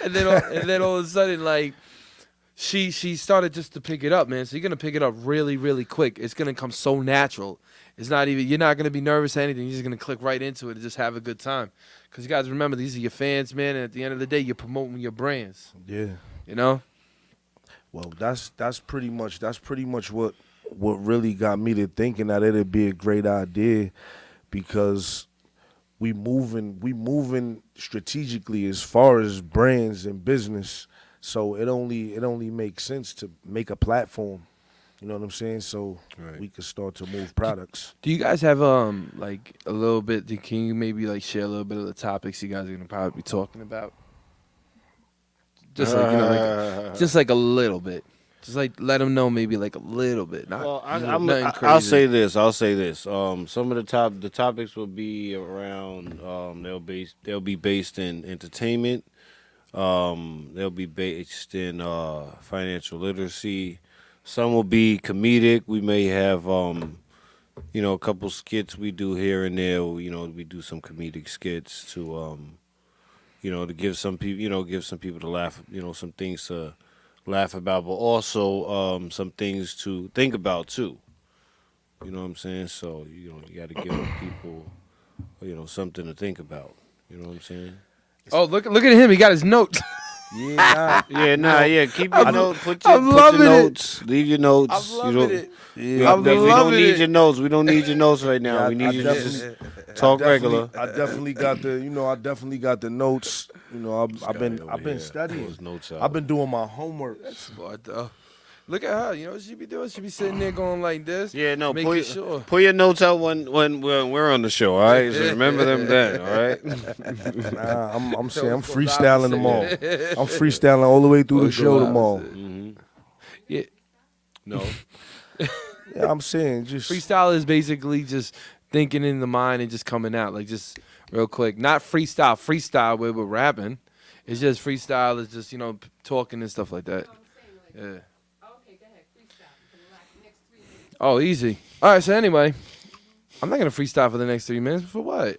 S1: and then all of a sudden, like, she started just to pick it up, man. So you're gonna pick it up really, really quick. It's gonna come so natural. It's not even, you're not gonna be nervous or anything. You're just gonna click right into it and just have a good time. Cause you guys remember, these are your fans, man. And at the end of the day, you're promoting your brands.
S4: Yeah.
S1: You know.
S4: Well, that's pretty much what really got me to thinking that it'd be a great idea, because we moving strategically as far as brands and business. So it only makes sense to make a platform. You know what I'm saying? So we could start to move products.
S1: Do you guys have like a little bit? Can you maybe like share a little bit of the topics you guys are gonna probably be talking about? Just like just like a little bit. Just like let them know maybe like a little bit. Not,
S11: Well,
S1: nothing crazy.
S11: I'll say this. Some of the topics will be around. They'll be based in entertainment. They'll be based in financial literacy. Some will be comedic. We may have a couple skits we do here and there. We do some comedic skits to to give some people to laugh. Some things to laugh about, but also some things to think about too. You know what I'm saying? So you got to give people something to think about. You know what I'm saying?
S1: Oh, look at him! He got his notes.
S11: Yeah, keep your notes. Put your notes. Leave your notes.
S1: I'm loving it.
S4: Yeah,
S11: we don't need your notes. We don't need your notes right now.
S4: Yeah,
S11: we need you to just talk regular.
S4: I definitely got the notes. I've been studying.
S11: Those notes out.
S4: I've been doing my homework.
S1: That's smart though. Look at her. You know what she be doing? She be sitting there going like this.
S11: Yeah, no.
S1: making sure.
S11: Pull your notes out when we're on the show. All right. So remember them then. All right.
S4: Nah, I'm saying I'm freestyling tomorrow. I'm freestyling all the way through the show tomorrow.
S11: Mm-hmm.
S1: Yeah.
S11: No.
S4: Yeah, I'm saying just
S1: Freestyle is basically just thinking in the mind and just coming out like just real quick. Not freestyle where we're rapping. It's just freestyle is just talking and stuff like that. Yeah. Oh, easy. All right, so anyway, I'm not going to freestyle for the next 3 minutes. For what?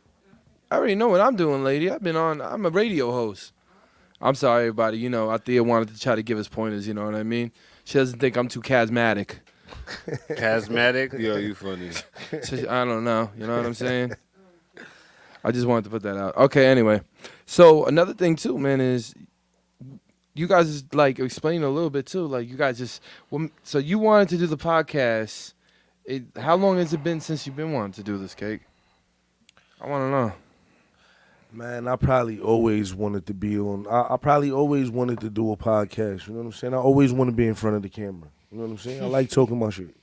S1: I already know what I'm doing, lady. I'm a radio host. I'm sorry, everybody. Althea wanted to try to give us pointers, you know what I mean? She doesn't think I'm too charismatic.
S11: Charismatic? Yo, you funny.
S1: I don't know. You know what I'm saying? I just wanted to put that out. Okay, anyway. So another thing, too, man, is you guys is like explain a little bit too. Like you guys so you wanted to do the podcast. How long has it been since you've been wanting to do this, Cake? I want to know.
S4: Man, I probably always wanted to be on. I probably always wanted to do a podcast. You know what I'm saying? I always want to be in front of the camera. You know what I'm saying? I like talking my shit.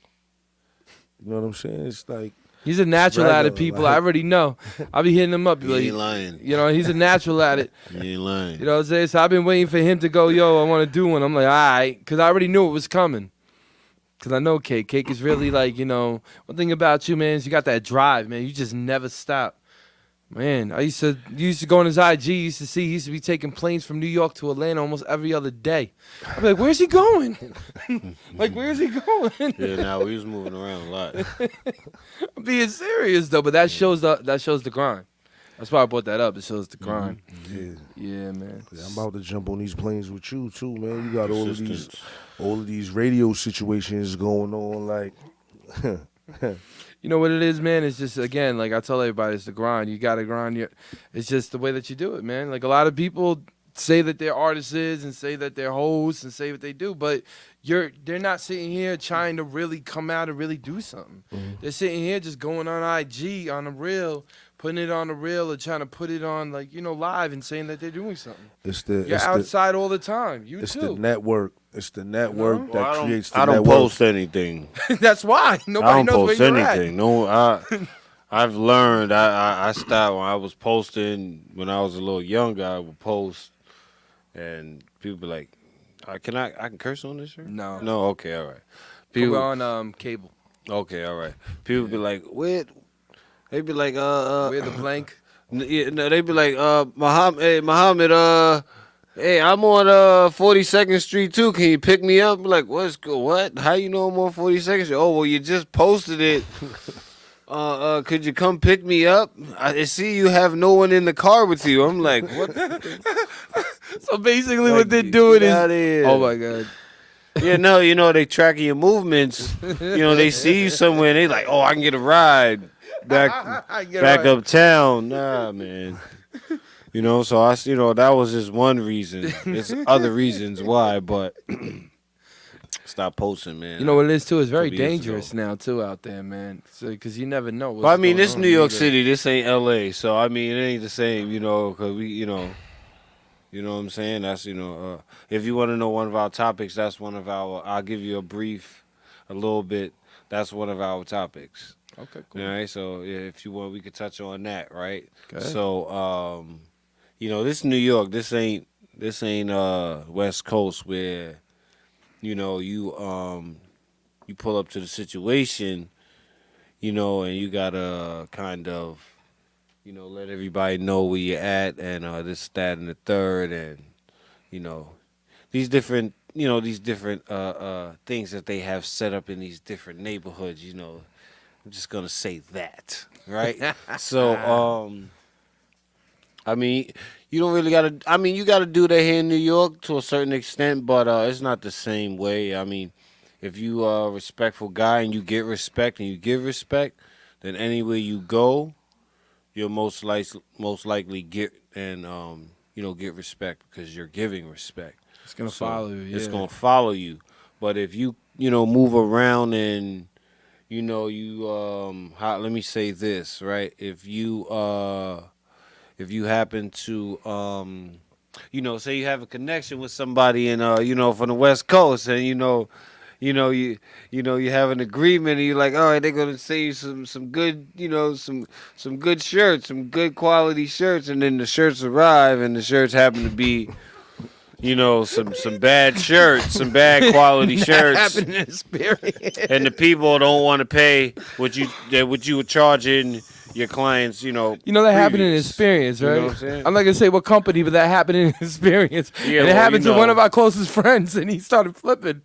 S4: You know what I'm saying? It's like
S1: he's a natural at it, people. I already know. I'll be hitting him up.
S11: You ain't lying.
S1: He's a natural at it.
S11: You ain't lying.
S1: You know what I'm saying? So I've been waiting for him to go, yo, I want to do one. I'm like, all right, because I already knew it was coming. Because I know Cake. Cake is really like, one thing about you, man, is you got that drive, man. You just never stop. Man, you used to go on his IG, he used to be taking planes from New York to Atlanta almost every other day. I'm like, where's he going? Where's he going?
S11: Yeah, now we was moving around a lot.
S1: I'm being serious though, but that shows the grind. That's why I brought that up. It shows the grind. Yeah, man.
S4: Yeah, I'm about to jump on these planes with you too, man. You got all of these radio situations going on, like.
S1: You know what it is, man? It's just, again, like I tell everybody, it's the grind. You got to grind. It's just the way that you do it, man. Like a lot of people say that they're artists and say that they're hosts and say what they do, but they're not sitting here trying to really come out and really do something. Mm-hmm. They're sitting here just going on IG, on a reel, putting it on the reel or trying to put it on, live and saying that they're doing something. You're outside all the time.
S4: It's the network. It's the network that creates the
S11: network. I don't
S4: network.
S11: post anything.
S1: That's why. Nobody knows where you're at.
S11: No, I I've learned. I stopped when I was posting when I was a little younger. I would post, and people be like, I can curse on this shirt?
S1: No.
S11: No. Okay. All right.
S1: We're on cable.
S11: Okay. All right. People be like, where? They be like,
S1: We're the blank.
S11: Yeah, no, they be like, Muhammad, hey, I'm on 42nd Street too. Can you pick me up? I'm like, what? How you know I'm on 42nd Street? Oh, well, you just posted it. Could you come pick me up? I see you have no one in the car with you. I'm like, what?
S1: So basically, what they're doing is, oh my god.
S11: Yeah, no, they tracking your movements. They see you somewhere and they like, oh, I can get a ride back uptown. Nah, man. So that was just one reason. There's other reasons why, but stop posting, man.
S1: You know what it is too? It's very dangerous now too out there, man. Because you never know.
S11: Well, I mean, this New York City. This ain't L.A. So I mean, it ain't the same, because we, you know what I'm saying? That's if you want to know one of our topics, that's one of our. I'll give you a little bit. That's one of our topics.
S1: Okay, cool.
S11: All right, so yeah, if you want, we could touch on that, right?
S1: Okay.
S11: So, this New York. This ain't West Coast where, you pull up to the situation, and you gotta kind of, let everybody know where you're at and this, that, and the third, and these different things that they have set up in these different neighborhoods. I'm just gonna say that, right? So, I mean, you don't really gotta. I mean, you gotta do that here in New York to a certain extent, but it's not the same way. I mean, if you are a respectful guy and you get respect and you give respect, then anywhere you go, you'll most likely get and get respect because you're giving respect.
S1: It's gonna follow you. Yeah.
S11: It's gonna follow you. But if you move around and let me say this, right? If you happen to say you have a connection with somebody in from the West Coast, and you have an agreement, and you're like, all right, they're gonna send you some good some good shirts, some good quality shirts, and then the shirts arrive, and the shirts happen to be some bad shirts, some bad quality shirts.
S1: Happened in experience.
S11: And the people don't want to pay what you were charging your clients,
S1: that happened in experience, right?
S11: You know what I'm saying?
S1: I'm not gonna say what company, but that happened in experience.
S11: Yeah,
S1: and it happened to one of our closest friends, and he started flipping.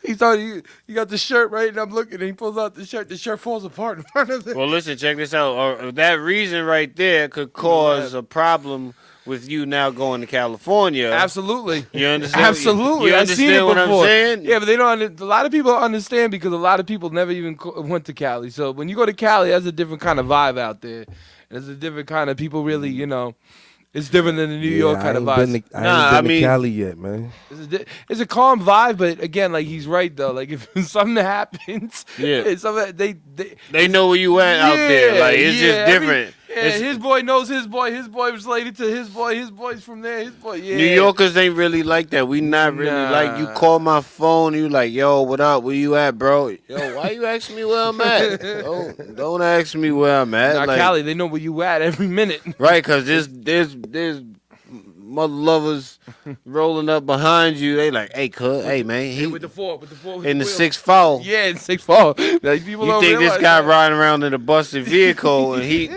S1: He started, you got the shirt, right? And I'm looking, and he pulls out the shirt falls apart in front of him.
S11: Well, listen, check this out. That reason right there could cause a problem with you now going to California.
S1: Absolutely.
S11: You understand?
S1: Absolutely.
S11: You
S1: I've seen it
S11: understand
S1: before.
S11: what I'm saying?
S1: Yeah, but they don't. A lot of people don't understand because a lot of people never even went to Cali. So when you go to Cali, there's a different kind of vibe out there. There's a different kind of people. Really, it's different than the New York kind of vibe.
S4: I ain't been to Cali yet, man.
S1: It's a calm vibe, but again, like he's right though. Like if something happens,
S11: they know where you at out there. Like it's just different.
S1: His boy knows his boy. His boy was related to his boy. His boy's from there. His boy. Yeah.
S11: New Yorkers ain't really like that. We not really like. You call my phone. You like, yo, what up? Where you at, bro? Yo, why you asking me where I'm at? Don't ask me where I'm at.
S1: Nah, Cali, they know where you at every minute.
S11: Right, cause there's mother lovers rolling up behind you. They like, hey man,
S1: with the four
S11: in the 6'4".
S1: Yeah, in 6'4". Like people
S11: you think this guy riding around in a busted vehicle and he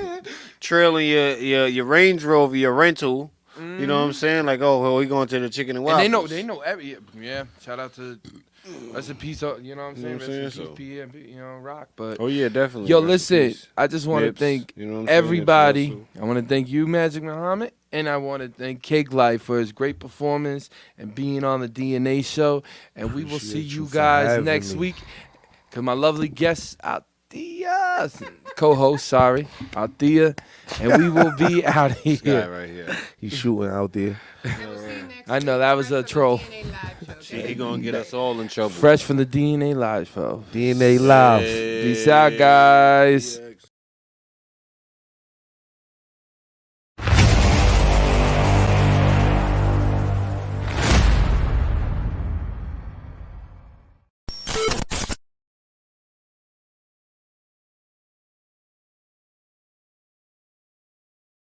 S11: trailing your Range Rover, your rental. You know what I'm saying? Like, oh, we going to the Chicken and Waffles.
S1: And they know every shout out to rest in peace. You know what I'm saying? Rest in peace, PMP, Rock. But
S11: oh yeah, definitely.
S1: Yo, listen, I just want to thank everybody. I want to thank you, Magic Muhammad, and I want to thank CakeLife for his great performance and being on the DNA show. And we will see you guys next week. Cause my lovely guest Althea, co-host, Althea, and we will be out here.
S11: This guy right here.
S4: He's shooting out there.
S1: I know that was a troll.
S11: He gonna get us all in trouble.
S1: Fresh from the DNA Live show.
S4: DNA Live.
S1: Peace out, guys.